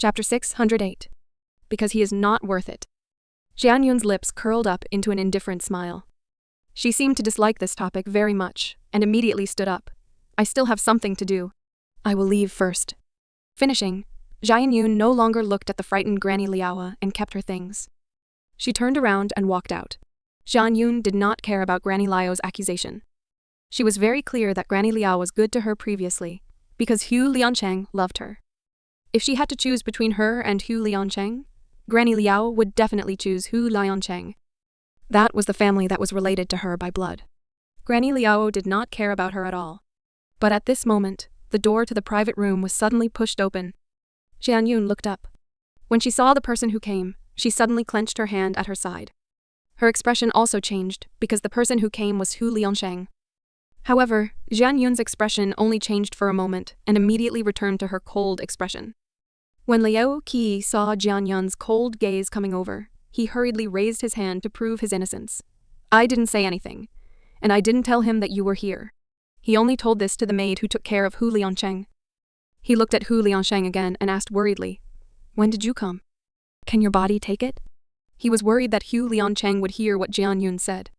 Chapter 608. Because he is not worth it. Jian Yun's lips curled up into an indifferent smile. She seemed to dislike this topic very much, and immediately stood up. I still have something to do. I will leave first. Finishing, Jian Yun no longer looked at the frightened Granny Liao and kept her things. She turned around and walked out. Jian Yun did not care about Granny Liao's accusation. She was very clear that Granny Liao was good to her previously, because Hu Liancheng loved her. If she had to choose between her and Hu Liancheng, Granny Liao would definitely choose Hu Liancheng. That was the family that was related to her by blood. Granny Liao did not care about her at all. But at this moment, the door to the private room was suddenly pushed open. Jian Yun looked up. When she saw the person who came, she suddenly clenched her hand at her side. Her expression also changed, because the person who came was Hu Liancheng. However, Jian Yun's expression only changed for a moment and immediately returned to her cold expression. When Liao Qi saw Jian Yun's cold gaze coming over, he hurriedly raised his hand to prove his innocence. I didn't say anything, and I didn't tell him that you were here. He only told this to the maid who took care of Hu Liancheng. He looked at Hu Liancheng again and asked worriedly, "When did you come? Can your body take it?" He was worried that Hu Liancheng would hear what Jian Yun said.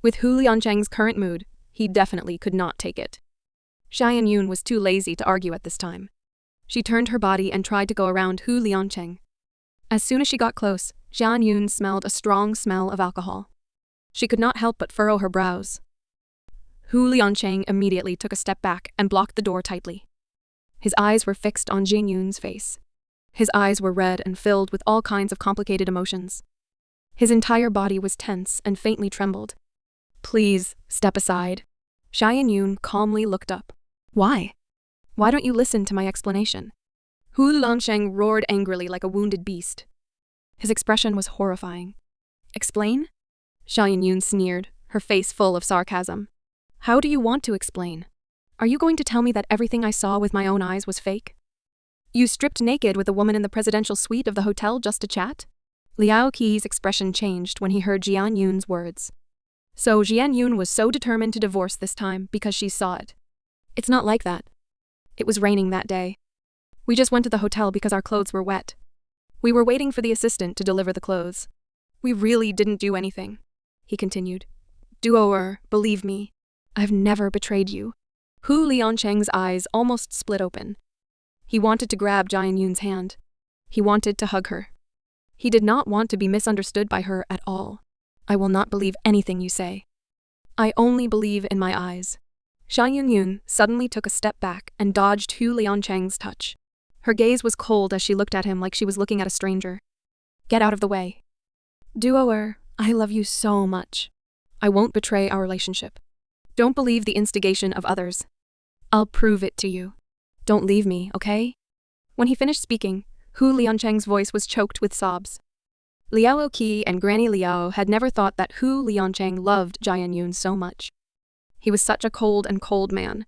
With Hu Liancheng's current mood, he definitely could not take it. Jian Yun was too lazy to argue at this time. She turned her body and tried to go around Hu Liancheng. As soon as she got close, Jian Yun smelled a strong smell of alcohol. She could not help but furrow her brows. Hu Liancheng immediately took a step back and blocked the door tightly. His eyes were fixed on Jian Yun's face. His eyes were red and filled with all kinds of complicated emotions. His entire body was tense and faintly trembled. "Please, step aside." Jian Yun calmly looked up. "Why? Why don't you listen to my explanation?" Hu Liancheng roared angrily like a wounded beast. His expression was horrifying. "Explain?" Jian Yun sneered, her face full of sarcasm. "How do you want to explain? Are you going to tell me that everything I saw with my own eyes was fake? You stripped naked with a woman in the presidential suite of the hotel just to chat?" Liao Qi's expression changed when he heard Jian Yun's words. So Jian Yun was so determined to divorce this time because she saw it. "It's not like that. It was raining that day. We just went to the hotel because our clothes were wet. We were waiting for the assistant to deliver the clothes. We really didn't do anything," he continued. "Duoer, believe me, I've never betrayed you." Hu Liancheng's eyes almost split open. He wanted to grab Jian Yun's hand. He wanted to hug her. He did not want to be misunderstood by her at all. "I will not believe anything you say. I only believe in my eyes." Jian Yun suddenly took a step back and dodged Hu Liancheng's touch. Her gaze was cold as she looked at him like she was looking at a stranger. "Get out of the way. Duoer, I love you so much. I won't betray our relationship. Don't believe the instigation of others. I'll prove it to you. Don't leave me, okay?" When he finished speaking, Hu Liancheng's voice was choked with sobs. Liao Qi and Granny Liao had never thought that Hu Liancheng loved Jian Yun so much. He was such a cold man.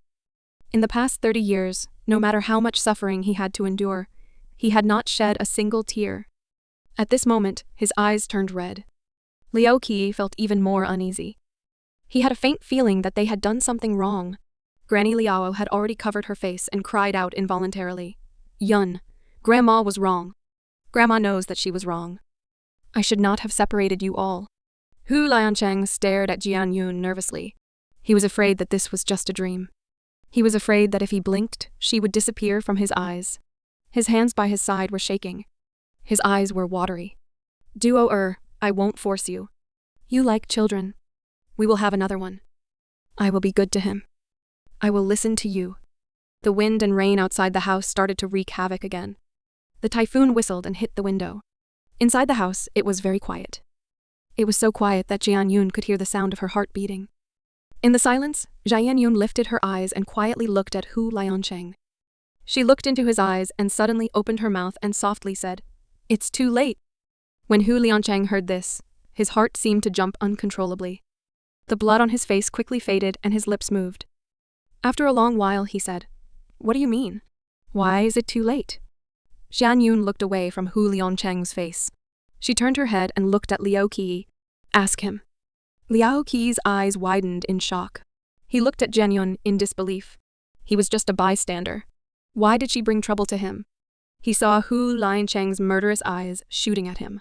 In the past 30 years, no matter how much suffering he had to endure, he had not shed a single tear. At this moment, his eyes turned red. Liao Qi felt even more uneasy. He had a faint feeling that they had done something wrong. Granny Liao had already covered her face and cried out involuntarily. "Yun, Grandma was wrong. Grandma knows that she was wrong. I should not have separated you all." Hu Liancheng stared at Jian Yun nervously. He was afraid that this was just a dream. He was afraid that if he blinked, she would disappear from his eyes. His hands by his side were shaking. His eyes were watery. "Duoer, I won't force you. You like children. We will have another one. I will be good to him. I will listen to you." The wind and rain outside the house started to wreak havoc again. The typhoon whistled and hit the window. Inside the house, it was very quiet. It was so quiet that Jian Yun could hear the sound of her heart beating. In the silence, Jian Yun lifted her eyes and quietly looked at Hu Liancheng. She looked into his eyes and suddenly opened her mouth and softly said, "It's too late." When Hu Liancheng heard this, his heart seemed to jump uncontrollably. The blood on his face quickly faded and his lips moved. After a long while, he said, "What do you mean? Why is it too late?" Jian Yun looked away from Hu Liancheng's face. She turned her head and looked at Liao Qi. "Ask him." Liao Qi's eyes widened in shock. He looked at Jian Yun in disbelief. He was just a bystander. Why did she bring trouble to him? He saw Hu Liancheng's murderous eyes shooting at him.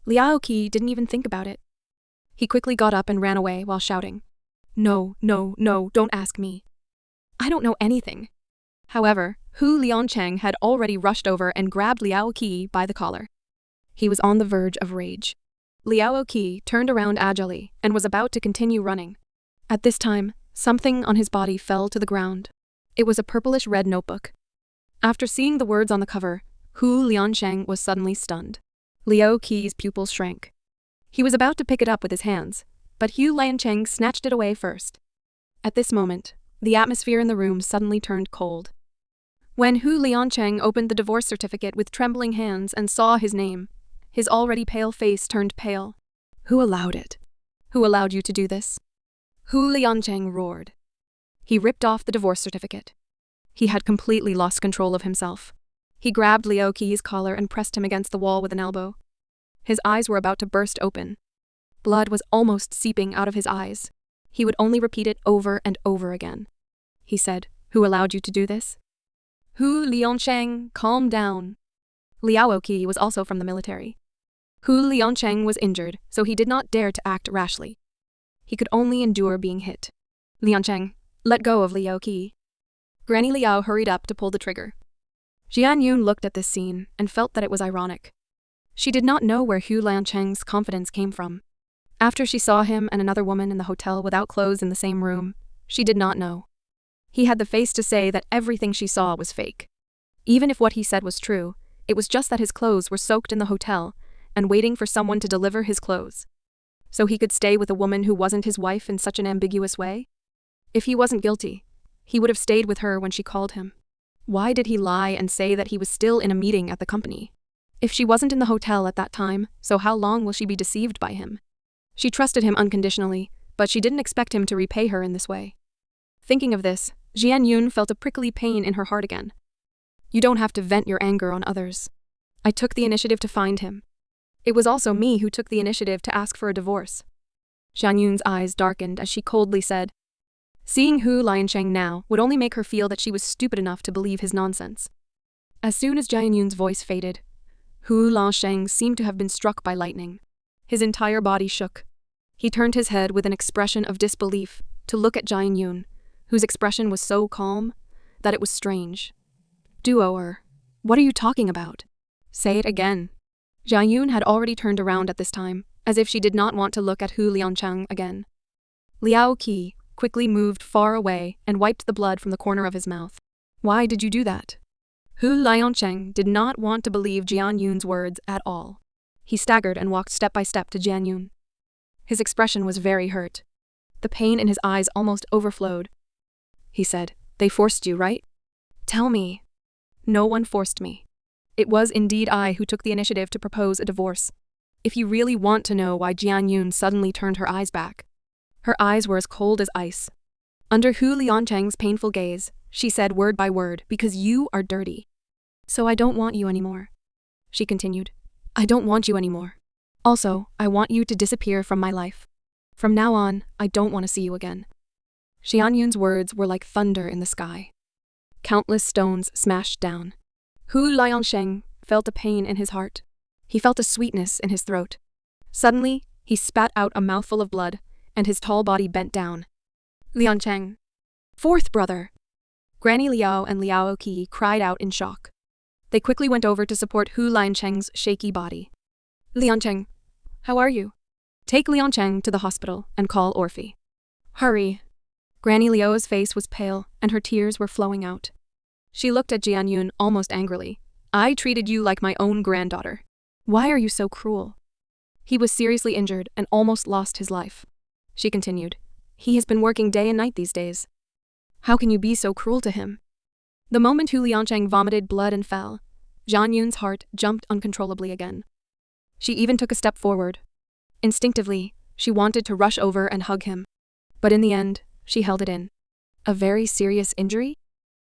Liao Qi didn't even think about it. He quickly got up and ran away while shouting, "No, no, no, don't ask me. I don't know anything." However, Hu Liancheng had already rushed over and grabbed Liao Qi by the collar. He was on the verge of rage. Liao Qi turned around agilely and was about to continue running. At this time, something on his body fell to the ground. It was a purplish-red notebook. After seeing the words on the cover, Hu Liancheng was suddenly stunned. Liao Qi's pupils shrank. He was about to pick it up with his hands, but Hu Liancheng snatched it away first. At this moment, the atmosphere in the room suddenly turned cold. When Hu Liancheng opened the divorce certificate with trembling hands and saw his name, his already pale face turned pale. "Who allowed it? Who allowed you to do this?" Hu Liancheng roared. He ripped off the divorce certificate. He had completely lost control of himself. He grabbed Liao Qi's collar and pressed him against the wall with an elbow. His eyes were about to burst open. Blood was almost seeping out of his eyes. He would only repeat it over and over again. He said, "Who allowed you to do this?" "Hu Liancheng, calm down." Liao Qi was also from the military. Hu Liancheng was injured, so he did not dare to act rashly. He could only endure being hit. "Liancheng, let go of Liao Qi." Granny Liao hurried up to pull the trigger. Jianyun looked at this scene and felt that it was ironic. She did not know where Hu Liancheng's confidence came from. After she saw him and another woman in the hotel without clothes in the same room, she did not know. He had the face to say that everything she saw was fake. Even if what he said was true, it was just that his clothes were soaked in the hotel and waiting for someone to deliver his clothes. So he could stay with a woman who wasn't his wife in such an ambiguous way? If he wasn't guilty, he would have stayed with her when she called him. Why did he lie and say that he was still in a meeting at the company? If she wasn't in the hotel at that time, so how long will she be deceived by him? She trusted him unconditionally, but she didn't expect him to repay her in this way. Thinking of this, Jianyun felt a prickly pain in her heart again. You don't have to vent your anger on others. I took the initiative to find him. It was also me who took the initiative to ask for a divorce. Jianyun's eyes darkened as she coldly said. Seeing Hu Liancheng now would only make her feel that she was stupid enough to believe his nonsense. As soon as Jianyun's voice faded, Hu Liancheng seemed to have been struck by lightning. His entire body shook. He turned his head with an expression of disbelief to look at Jianyun, whose expression was so calm that it was strange. Duoer, what are you talking about? Say it again. Jianyun had already turned around at this time, as if she did not want to look at Hu Liancheng again. Liao Qi quickly moved far away and wiped the blood from the corner of his mouth. Why did you do that? Hu Liancheng did not want to believe Jianyun's words at all. He staggered and walked step by step to Jianyun. His expression was very hurt. The pain in his eyes almost overflowed. He said, "They forced you, right? Tell me." "No one forced me. It was indeed I who took the initiative to propose a divorce." If you really want to know why Jianyun suddenly turned her eyes back, her eyes were as cold as ice. Under Hu Liancheng's painful gaze, she said word by word, "Because you are dirty. So I don't want you anymore." She continued, "I don't want you anymore. Also, I want you to disappear from my life. From now on, I don't want to see you again." Jianyun's words were like thunder in the sky. Countless stones smashed down. Hu Liancheng felt a pain in his heart. He felt a sweetness in his throat. Suddenly, he spat out a mouthful of blood, and his tall body bent down. Liancheng. Fourth brother. Granny Liao and Liao Qi cried out in shock. They quickly went over to support Hu Liancheng's shaky body. Liancheng, how are you? Take Liancheng to the hospital and call Orphy. Hurry. Granny Liao's face was pale, and her tears were flowing out. She looked at Jianyun almost angrily. I treated you like my own granddaughter. Why are you so cruel? He was seriously injured and almost lost his life. She continued. He has been working day and night these days. How can you be so cruel to him? The moment Hu Liancheng vomited blood and fell, Jianyun's heart jumped uncontrollably again. She even took a step forward. Instinctively, she wanted to rush over and hug him. But in the end, she held it in. A very serious injury?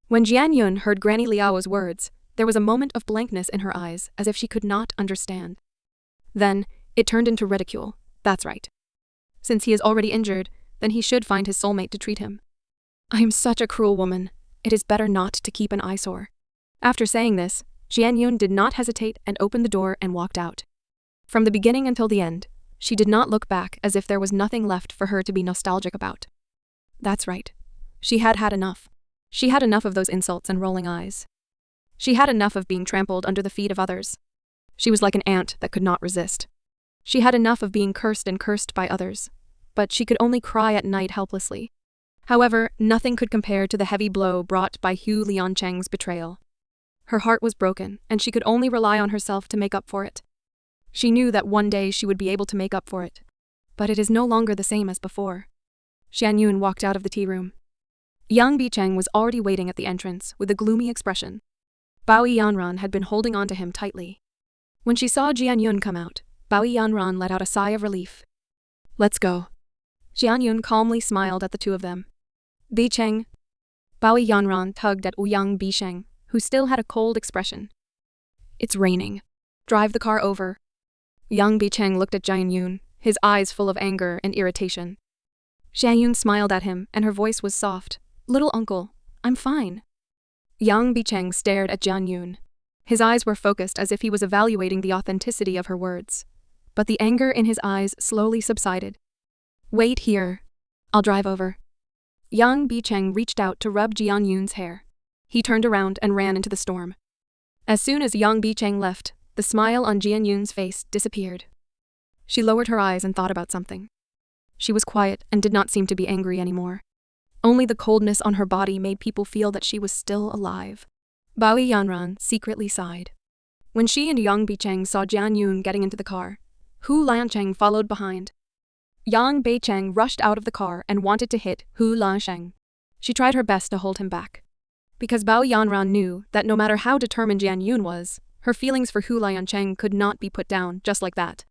When Jianyun heard Granny Liao's words, there was a moment of blankness in her eyes, as if she could not understand. Then, it turned into ridicule. That's right. Since he is already injured, then he should find his soulmate to treat him. I am such a cruel woman. It is better not to keep an eyesore. After saying this, Jian Yun did not hesitate and opened the door and walked out. From the beginning until the end, she did not look back, as if there was nothing left for her to be nostalgic about. That's right. She had had enough. She had enough of those insults and rolling eyes. She had enough of being trampled under the feet of others. She was like an ant that could not resist. She had enough of being cursed and cursed by others, but she could only cry at night helplessly. However, nothing could compare to the heavy blow brought by Hu Liancheng's betrayal. Her heart was broken, and she could only rely on herself to make up for it. She knew that one day she would be able to make up for it. But it is no longer the same as before. Jian Yun walked out of the tea room. Yang Bicheng was already waiting at the entrance with a gloomy expression. Bao Yanran had been holding on to him tightly. When she saw Jian Yun come out, Bao Yanran let out a sigh of relief. Let's go. Jian Yun calmly smiled at the two of them. Bicheng. Bao Yanran tugged at Yang Bicheng, who still had a cold expression. It's raining. Drive the car over. Yang Bicheng looked at Jian Yun, his eyes full of anger and irritation. Jian Yun smiled at him, and her voice was soft. Little uncle, I'm fine. Yang Bicheng stared at Jian Yun. His eyes were focused as if he was evaluating the authenticity of her words. But the anger in his eyes slowly subsided. Wait here. I'll drive over. Yang Bicheng reached out to rub Jian Yun's hair. He turned around and ran into the storm. As soon as Yang Bicheng left, the smile on Jian Yun's face disappeared. She lowered her eyes and thought about something. She was quiet and did not seem to be angry anymore. Only the coldness on her body made people feel that she was still alive. Bao Yanran secretly sighed. When she and Yang Bicheng saw Jian Yun getting into the car, Hu Liancheng followed behind. Yang Bicheng rushed out of the car and wanted to hit Hu Liancheng. She tried her best to hold him back. Because Bao Yanran knew that no matter how determined Jian Yun was, her feelings for Hu Liancheng could not be put down just like that.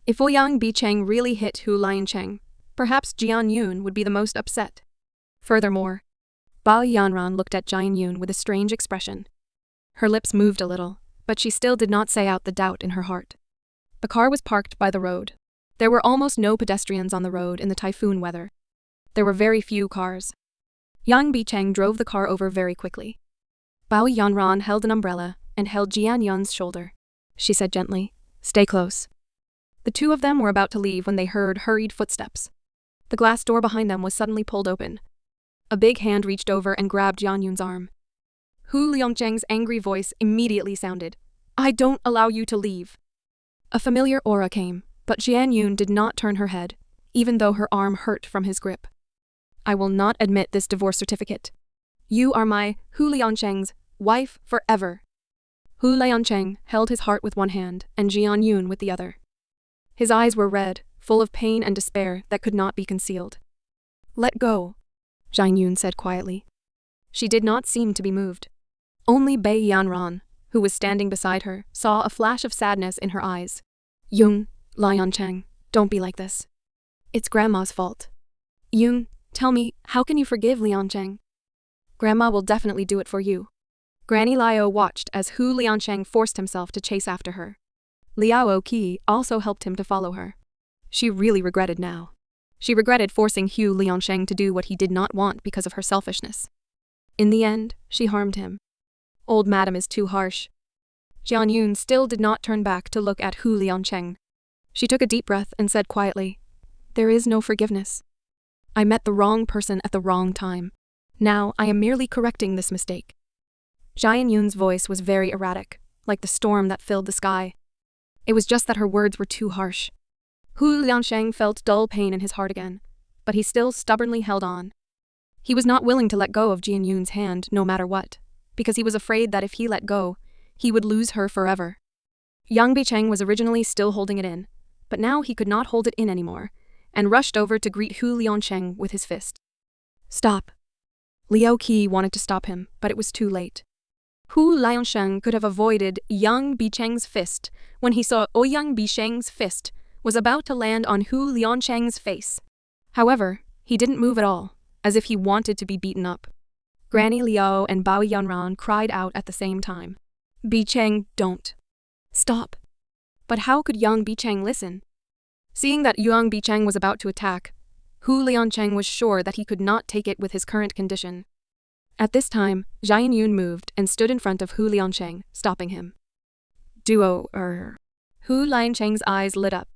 If Yang Bicheng really hit Hu Liancheng, perhaps Jian Yun would be the most upset. Furthermore, Bao Yanran looked at Jian Yun with a strange expression. Her lips moved a little, but she still did not say out the doubt in her heart. The car was parked by the road. There were almost no pedestrians on the road in the typhoon weather. There were very few cars. Yang Bicheng drove the car over very quickly. Bao Yanran held an umbrella and held Jian Yun's shoulder. She said gently, "Stay close." The two of them were about to leave when they heard hurried footsteps. The glass door behind them was suddenly pulled open. A big hand reached over and grabbed Jian Yun's arm. Hu Liancheng's angry voice immediately sounded, "I don't allow you to leave." A familiar aura came, but Jian Yun did not turn her head, even though her arm hurt from his grip. "I will not admit this divorce certificate. You are my, Hu Liancheng's, wife forever." Hu Liancheng held his heart with one hand and Jian Yun with the other. His eyes were red, full of pain and despair that could not be concealed. "Let go," Jian Yun said quietly. She did not seem to be moved. Only Bao Yanran, who was standing beside her, saw a flash of sadness in her eyes. "Yun, Liancheng, don't be like this. It's Grandma's fault. Yun, tell me, how can you forgive Liancheng? Grandma will definitely do it for you." Granny Liao watched as Hu Liancheng forced himself to chase after her. Liao Qi also helped him to follow her. She really regretted now. She regretted forcing Hu Liancheng to do what he did not want because of her selfishness. In the end, she harmed him. Old madam is too harsh. Jian Yun still did not turn back to look at Hu Liancheng. She took a deep breath and said quietly, "There is no forgiveness. I met the wrong person at the wrong time. Now I am merely correcting this mistake." Jian Yun's voice was very erratic, like the storm that filled the sky. It was just that her words were too harsh. Hu Liancheng felt dull pain in his heart again, but he still stubbornly held on. He was not willing to let go of Jian Yun's hand no matter what, because he was afraid that if he let go, he would lose her forever. Yang Bicheng was originally still holding it in, but now he could not hold it in anymore, and rushed over to greet Hu Liancheng with his fist. "Stop." Liao Qi wanted to stop him, but it was too late. Hu Liancheng could have avoided Yang Bicheng's fist when he saw Yang Bicheng's fist was about to land on Hu Liancheng's face. However, he didn't move at all, as if he wanted to be beaten up. Granny Liao and Bao Yanran cried out at the same time. "Bicheng, don't. Stop." But how could Yang Bicheng listen? Seeing that Yang Bicheng was about to attack, Hu Liancheng was sure that he could not take it with his current condition. At this time, Jian Yun moved and stood in front of Hu Liancheng, stopping him. Hu Liancheng's eyes lit up.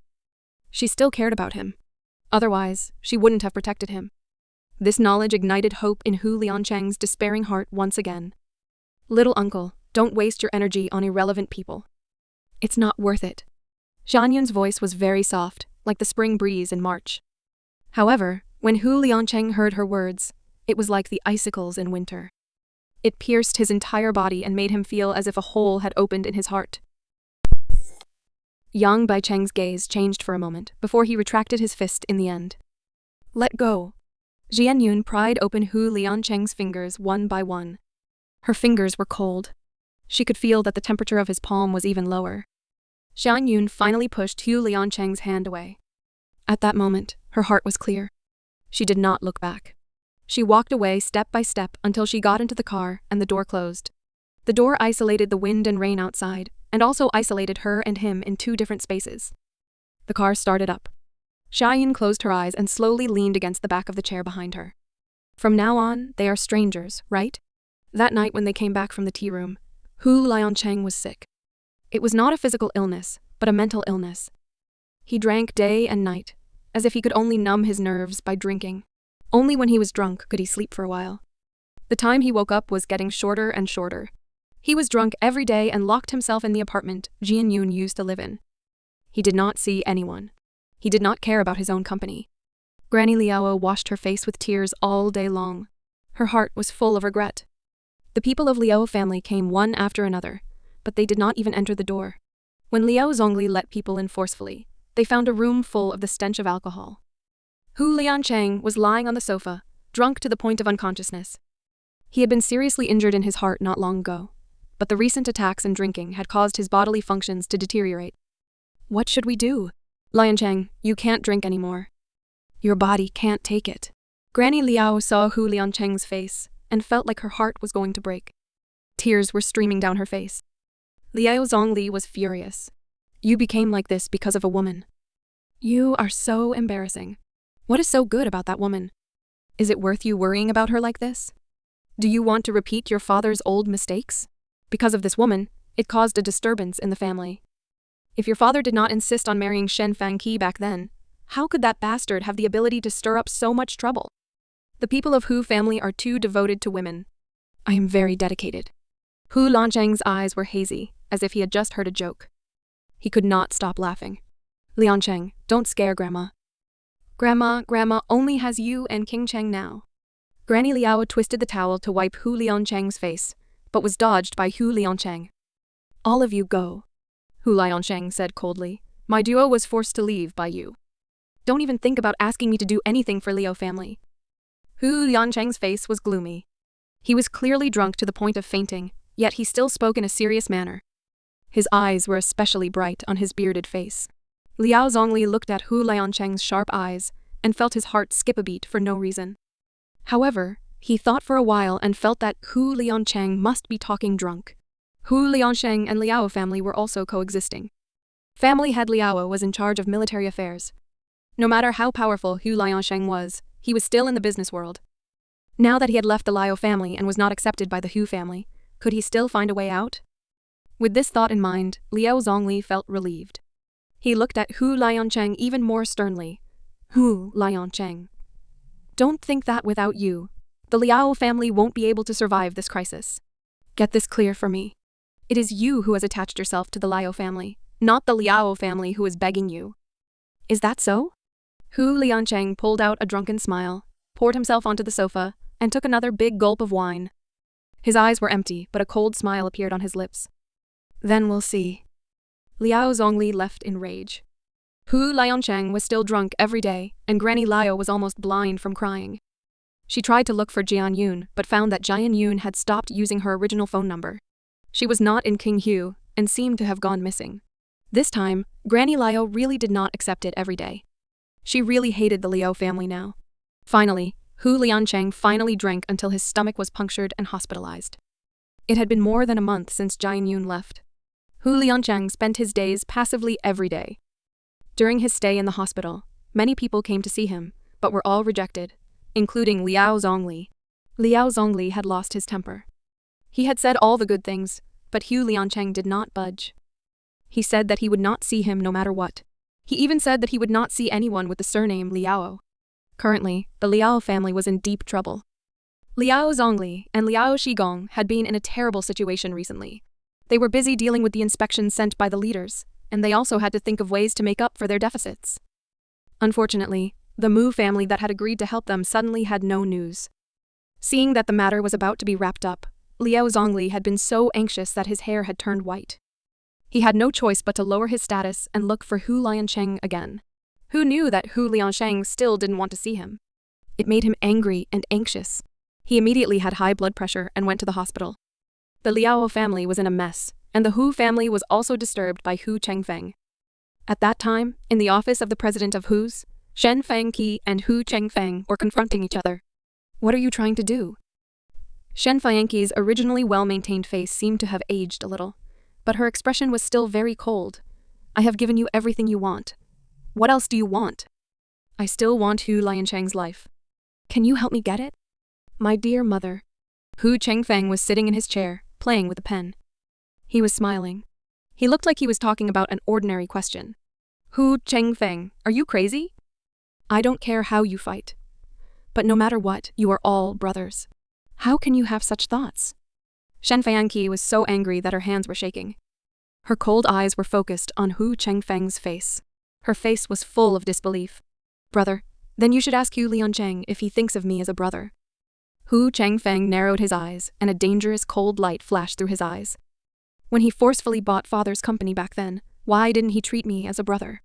She still cared about him. Otherwise, she wouldn't have protected him. This knowledge ignited hope in Hu Liancheng's despairing heart once again. Little uncle, don't waste your energy on irrelevant people. It's not worth it. Jian Yun's voice was very soft, like the spring breeze in March. However, when Hu Liancheng heard her words, it was like the icicles in winter. It pierced his entire body and made him feel as if a hole had opened in his heart. Yang Baicheng's gaze changed for a moment before he retracted his fist in the end. Let go. Jian Yun pried open Hu Liancheng's fingers one by one. Her fingers were cold. She could feel that the temperature of his palm was even lower. Jian Yun finally pushed Hu Liancheng's hand away. At that moment, her heart was clear. She did not look back. She walked away step by step until she got into the car and the door closed. The door isolated the wind and rain outside, and also isolated her and him in two different spaces. The car started up. Jian Yun closed her eyes and slowly leaned against the back of the chair behind her. From now on, they are strangers, right? That night when they came back from the tea room, Hu Liancheng was sick. It was not a physical illness, but a mental illness. He drank day and night, as if he could only numb his nerves by drinking. Only when he was drunk could he sleep for a while. The time he woke up was getting shorter and shorter. He was drunk every day and locked himself in the apartment Jian Yun used to live in. He did not see anyone. He did not care about his own company. Granny Liao washed her face with tears all day long. Her heart was full of regret. The people of Liao family came one after another, but they did not even enter the door. When Liao Zhongli let people in forcefully, they found a room full of the stench of alcohol. Hu Liancheng was lying on the sofa, drunk to the point of unconsciousness. He had been seriously injured in his heart not long ago, but the recent attacks and drinking had caused his bodily functions to deteriorate. What should we do? Liancheng, you can't drink anymore. Your body can't take it. Granny Liao saw Hu Liancheng's face and felt like her heart was going to break. Tears were streaming down her face. Liao Zhongli was furious. You became like this because of a woman. You are so embarrassing. What is so good about that woman? Is it worth you worrying about her like this? Do you want to repeat your father's old mistakes? Because of this woman, it caused a disturbance in the family. If your father did not insist on marrying Shen Fangqi back then, how could that bastard have the ability to stir up so much trouble? The people of Hu family are too devoted to women. I am very dedicated. Hu Liancheng's eyes were hazy, as if he had just heard a joke. He could not stop laughing. Liancheng, don't scare Grandma. Grandma only has you and King Cheng now. Granny Liao twisted the towel to wipe Hu Liancheng's face, but was dodged by Hu Liancheng. All of you go. Hu Liancheng said coldly. My duo was forced to leave by you. Don't even think about asking me to do anything for Liao family. Hu Liancheng's face was gloomy. He was clearly drunk to the point of fainting, yet he still spoke in a serious manner. His eyes were especially bright on his bearded face. Liao Zhongli looked at Hu Liancheng's sharp eyes and felt his heart skip a beat for no reason. However, he thought for a while and felt that Hu Liancheng must be talking drunk. Hu Liancheng and Liao family were also coexisting. Family head Liao was in charge of military affairs. No matter how powerful Hu Liancheng was, he was still in the business world. Now that he had left the Liao family and was not accepted by the Hu family, could he still find a way out? With this thought in mind, Liao Zhongli felt relieved. He looked at Hu Liancheng even more sternly. Hu Liancheng. Don't think that without you, the Liao family won't be able to survive this crisis. Get this clear for me. It is you who has attached yourself to the Liao family, not the Liao family who is begging you. Is that so? Hu Liancheng pulled out a drunken smile, poured himself onto the sofa, and took another big gulp of wine. His eyes were empty, but a cold smile appeared on his lips. Then we'll see. Liao Zhongli left in rage. Hu Liancheng was still drunk every day, and Granny Liao was almost blind from crying. She tried to look for Jian Yun, but found that Jian Yun had stopped using her original phone number. She was not in Qinghu, and seemed to have gone missing. This time, Granny Liao really did not accept it every day. She really hated the Liao family now. Finally, Hu Liancheng finally drank until his stomach was punctured and hospitalized. It had been more than a month since Jian Yun left. Hu Liancheng spent his days passively every day. During his stay in the hospital, many people came to see him, but were all rejected, including Liao Zhongli. Liao Zhongli had lost his temper. He had said all the good things, but Hu Liancheng did not budge. He said that he would not see him no matter what. He even said that he would not see anyone with the surname Liao. Currently, the Liao family was in deep trouble. Liao Zhongli and Liao Shigong had been in a terrible situation recently. They were busy dealing with the inspections sent by the leaders, and they also had to think of ways to make up for their deficits. Unfortunately, the Mu family that had agreed to help them suddenly had no news. Seeing that the matter was about to be wrapped up, Liao Zhongli had been so anxious that his hair had turned white. He had no choice but to lower his status and look for Hu Liancheng again. Who knew that Hu Liancheng still didn't want to see him? It made him angry and anxious. He immediately had high blood pressure and went to the hospital. The Liao family was in a mess, and the Hu family was also disturbed by Hu Chengfeng. At that time, in the office of the president of Hu's, Shen Fangqi and Hu Chengfeng were confronting each other. What are you trying to do? Shen Fangqi's originally well-maintained face seemed to have aged a little, but her expression was still very cold. I have given you everything you want. What else do you want? I still want Hu Liancheng's life. Can you help me get it? My dear mother. Hu Chengfeng was sitting in his chair, playing with a pen. He was smiling. He looked like he was talking about an ordinary question. Hu Chengfeng, are you crazy? I don't care how you fight. But no matter what, you are all brothers. How can you have such thoughts? Shen Fangqi was so angry that her hands were shaking. Her cold eyes were focused on Hu Chengfeng's face. Her face was full of disbelief. Brother, then you should ask Hu Liancheng if he thinks of me as a brother. Hu Chengfeng narrowed his eyes, and a dangerous cold light flashed through his eyes. When he forcefully bought father's company back then, why didn't he treat me as a brother?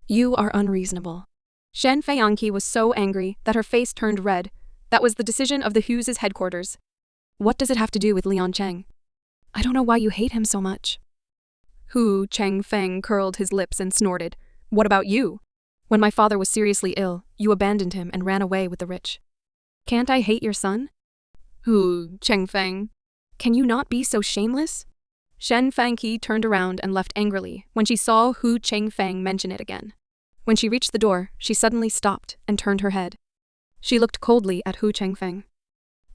You are unreasonable. Shen Fangqi was so angry that her face turned red. That was the decision of the Hu's headquarters. What does it have to do with Liancheng? I don't know why you hate him so much. Hu Chengfeng curled his lips and snorted. What about you? When my father was seriously ill, you abandoned him and ran away with the rich. Can't I hate your son? Hu Chengfeng. Can you not be so shameless? Shen Fangqi turned around and left angrily when she saw Hu Chengfeng mention it again. When she reached the door, she suddenly stopped and turned her head. She looked coldly at Hu Chengfeng.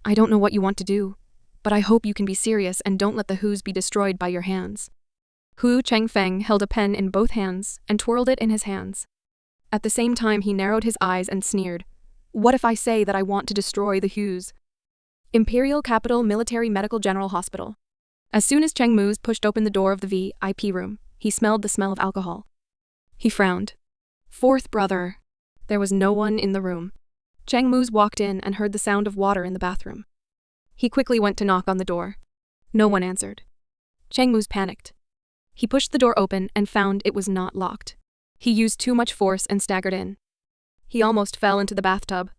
I don't know what you want to do, but I hope you can be serious and don't let the Hu's be destroyed by your hands. Hu Chengfeng held a pen in both hands and twirled it in his hands. At the same time, he narrowed his eyes and sneered. What if I say that I want to destroy the Hu's? Imperial Capital Military Medical General Hospital. As soon as Cheng Mu's pushed open the door of the VIP room, he smelled the smell of alcohol. He frowned. Fourth brother. There was no one in the room. Cheng Mu's walked in and heard the sound of water in the bathroom. He quickly went to knock on the door. No one answered. Cheng Mu's panicked. He pushed the door open and found it was not locked. He used too much force and staggered in. He almost fell into the bathtub.